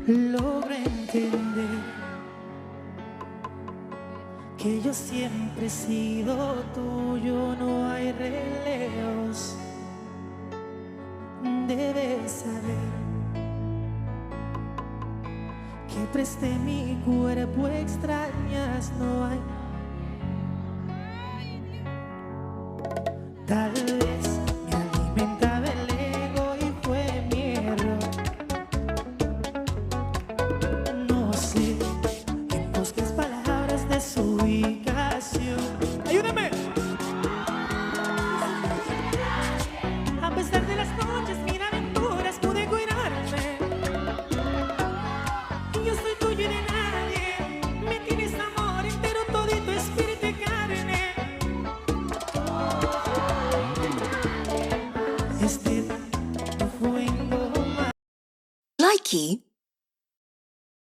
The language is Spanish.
Logro entender que yo siempre he sido tuyo, no hay relevos. Debes saber que presté mi cuerpo, extrañas, no hay. Tal vez me alimentaba el ego y fue mi error. No sé, en buscas palabras de su ubicación. ¡Ayúdame! A pesar de las noches, mil aventuras, pude cuidarme. Y yo soy tuyo y de nadie. Me tienes amor entero, todito espíritu y carne. Este fue más. Likey